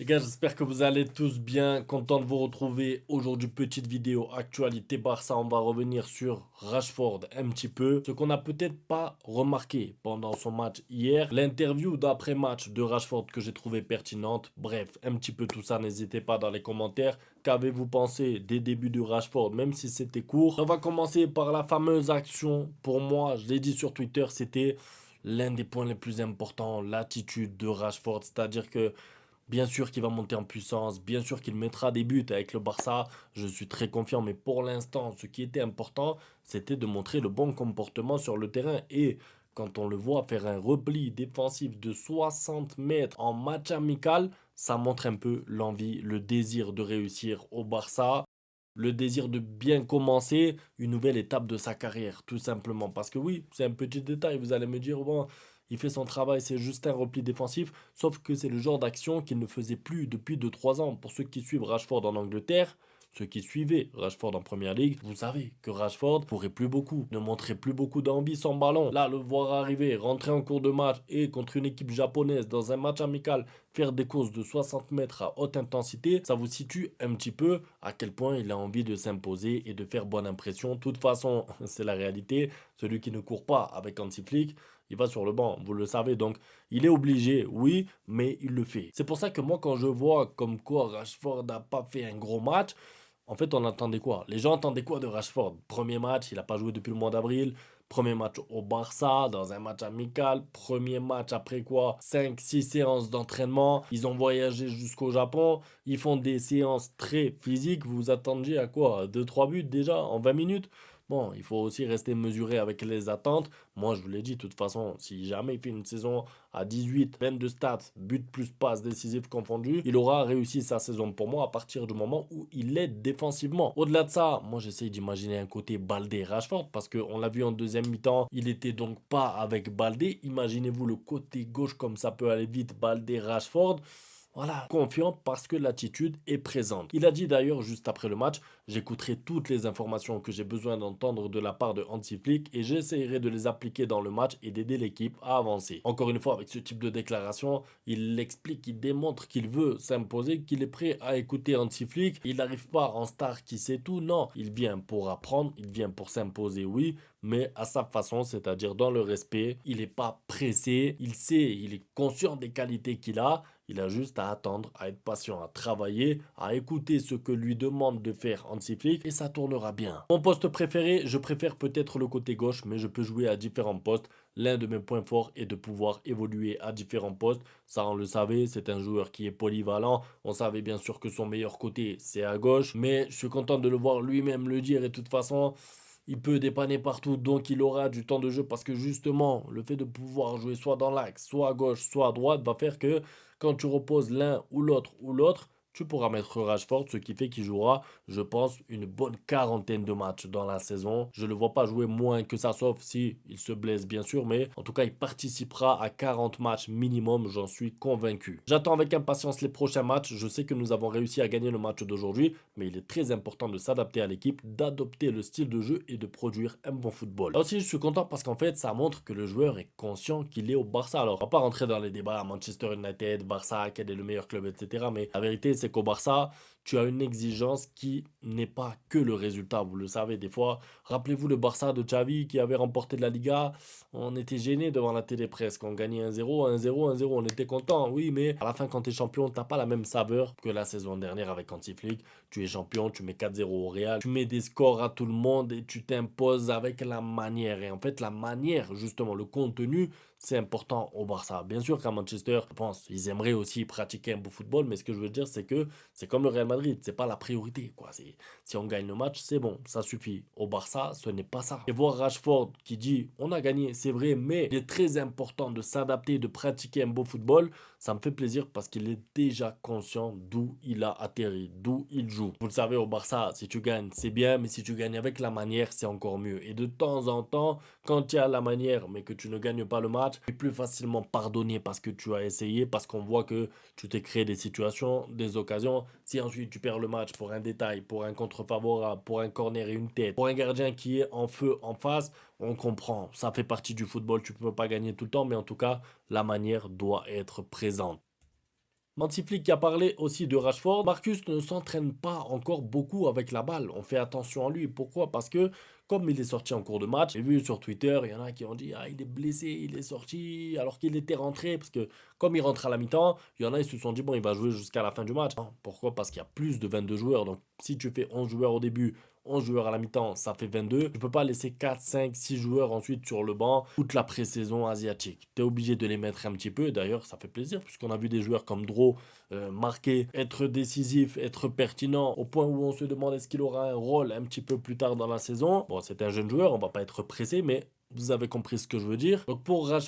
gars, j'espère que vous allez tous bien. Content de vous retrouver aujourd'hui. Petite vidéo actualité Barça. On va revenir sur Rashford un petit peu. Ce qu'on n'a peut-être pas remarqué pendant son match hier. L'interview d'après-match de Rashford que j'ai trouvé pertinente. Bref, un petit peu tout ça. N'hésitez pas dans les commentaires. Qu'avez-vous pensé des débuts de Rashford, même si c'était court? On va commencer par la fameuse action. Pour moi, je l'ai dit sur Twitter, c'était l'un des points les plus importants, l'attitude de Rashford. C'est-à-dire que bien sûr qu'il va monter en puissance, bien sûr qu'il mettra des buts avec le Barça, je suis très confiant, mais pour l'instant, ce qui était important, c'était de montrer le bon comportement sur le terrain. Et quand on le voit faire un repli défensif de 60 mètres en match amical, ça montre un peu l'envie, le désir de réussir au Barça, le désir de bien commencer une nouvelle étape de sa carrière, tout simplement. Parce que oui, c'est un petit détail, vous allez me dire, bon, il fait son travail, c'est juste un repli défensif. Sauf que c'est le genre d'action qu'il ne faisait plus depuis 2 3 ans. Pour ceux qui suivent Rashford en Angleterre, ceux qui suivaient Rashford en Première Ligue, vous savez que Rashford pourrait plus beaucoup, ne montrait plus beaucoup d'envie sans ballon. Là, le voir arriver, rentrer en cours de match et contre une équipe japonaise dans un match amical, faire des courses de 60 mètres à haute intensité, ça vous situe un petit peu à quel point il a envie de s'imposer et de faire bonne impression. De toute façon, c'est la réalité. Celui qui ne court pas avec Hansi Flick, il va sur le banc, vous le savez. Donc, il est obligé, oui, mais il le fait. C'est pour ça que moi, quand je vois comme quoi Rashford n'a pas fait un gros match, en fait, on attendait quoi? Les gens attendaient quoi de Rashford? Premier match, il n'a pas joué depuis le mois d'avril. Premier match au Barça, dans un match amical. Premier match après quoi? 5 6 séances d'entraînement. Ils ont voyagé jusqu'au Japon. Ils font des séances très physiques. Vous attendiez à quoi? 2 3 buts déjà en 20 minutes? Bon, il faut aussi rester mesuré avec les attentes. Moi, je vous l'ai dit, de toute façon, si jamais il fait une saison à 18, 22 stats, but plus passes décisives confondues, il aura réussi sa saison pour moi à partir du moment où il est défensivement. Au-delà de ça, moi, j'essaye d'imaginer un côté Baldé-Rashford parce qu'on l'a vu en deuxième mi-temps, il était donc pas avec Baldé. Imaginez-vous le côté gauche comme ça peut aller vite, Baldé-Rashford. Voilà, confiant parce que l'attitude est présente. Il a dit d'ailleurs juste après le match, j'écouterai toutes les informations que j'ai besoin d'entendre de la part de Hansi Flick et j'essaierai de les appliquer dans le match et d'aider l'équipe à avancer. Encore une fois, avec ce type de déclaration, il explique, il démontre qu'il veut s'imposer, qu'il est prêt à écouter Hansi Flick. Il n'arrive pas en star qui sait tout, non. Il vient pour apprendre, il vient pour s'imposer, oui, mais à sa façon, c'est-à-dire dans le respect. Il n'est pas pressé, il sait, il est conscient des qualités qu'il a. Il a juste à attendre, à être patient, à travailler, à écouter ce que lui demande de faire Hansi Flick et ça tournera bien. Mon poste préféré, je préfère peut-être le côté gauche, mais je peux jouer à différents postes. L'un de mes points forts est de pouvoir évoluer à différents postes. Ça, on le savait, c'est un joueur qui est polyvalent. On savait bien sûr que son meilleur côté, c'est à gauche, mais je suis content de le voir lui-même le dire et de toute façon, il peut dépanner partout, donc il aura du temps de jeu parce que justement, le fait de pouvoir jouer soit dans l'axe, soit à gauche, soit à droite va faire que quand tu reposes l'un ou l'autre, tu pourras mettre Rashford, ce qui fait qu'il jouera, je pense, une bonne quarantaine de matchs dans la saison. Je ne le vois pas jouer moins que ça, sauf si il se blesse bien sûr, mais en tout cas, il participera à 40 matchs minimum, j'en suis convaincu. J'attends avec impatience les prochains matchs. Je sais que nous avons réussi à gagner le match d'aujourd'hui, mais il est très important de s'adapter à l'équipe, d'adopter le style de jeu et de produire un bon football. Là aussi, je suis content parce qu'en fait, ça montre que le joueur est conscient qu'il est au Barça. Alors, on va pas rentrer dans les débats à Manchester United, Barça, quel est le meilleur club, etc. Mais la vérité, c'est qu'au Barça, tu as une exigence qui n'est pas que le résultat. Vous le savez, des fois, rappelez-vous le Barça de Xavi qui avait remporté la Liga. On était gêné devant la télé presque. On gagnait 1-0, 1-0, 1-0. On était content, oui, mais à la fin, quand tu es champion, t'as pas la même saveur que la saison dernière avec Hansi Flick. Tu es champion, tu mets 4-0 au Real, tu mets des scores à tout le monde et tu t'imposes avec la manière. Et en fait, la manière, justement, le contenu, c'est important au Barça. Bien sûr qu'à Manchester, je pense, ils aimeraient aussi pratiquer un beau football, mais ce que je veux dire, c'est que c'est comme le Real Madrid, c'est pas la priorité, quoi. Si on gagne le match, c'est bon, ça suffit. Au Barça, ce n'est pas ça. Et voir Rashford qui dit, on a gagné, c'est vrai, mais il est très important de s'adapter, de pratiquer un beau football, ça me fait plaisir parce qu'il est déjà conscient d'où il a atterri, d'où il joue. Vous le savez, au Barça, si tu gagnes, c'est bien, mais si tu gagnes avec la manière, c'est encore mieux. Et de temps en temps, quand tu as la manière, mais que tu ne gagnes pas le match, tu es plus facilement pardonné parce que tu as essayé, parce qu'on voit que tu t'es créé des situations, des occasions. Si ensuite tu perds le match pour un détail, pour un contre favorable, pour un corner et une tête, pour un gardien qui est en feu en face, on comprend. Ça fait partie du football, tu ne peux pas gagner tout le temps, mais en tout cas, la manière doit être présente. Hansi Flick qui a parlé aussi de Rashford. Marcus ne s'entraîne pas encore beaucoup avec la balle. On fait attention à lui. Pourquoi? Parce que comme il est sorti en cours de match, j'ai vu sur Twitter, il y en a qui ont dit ah il est blessé, il est sorti alors qu'il était rentré parce que comme il rentre à la mi-temps, il y en a ils se sont dit bon il va jouer jusqu'à la fin du match. Non, pourquoi? Parce qu'il y a plus de 22 joueurs. Donc si tu fais 11 joueurs au début, 11 joueurs à la mi-temps, ça fait 22. Tu peux pas laisser 4, 5, 6 joueurs ensuite sur le banc toute la pré-saison asiatique. Tu es obligé de les mettre un petit peu. D'ailleurs, ça fait plaisir puisqu'on a vu des joueurs comme Dro marquer, être décisif, être pertinent au point où on se demande est-ce qu'il aura un rôle un petit peu plus tard dans la saison. Bon, c'est un jeune joueur, on va pas être pressé, mais vous avez compris ce que je veux dire. Donc pour Rashford,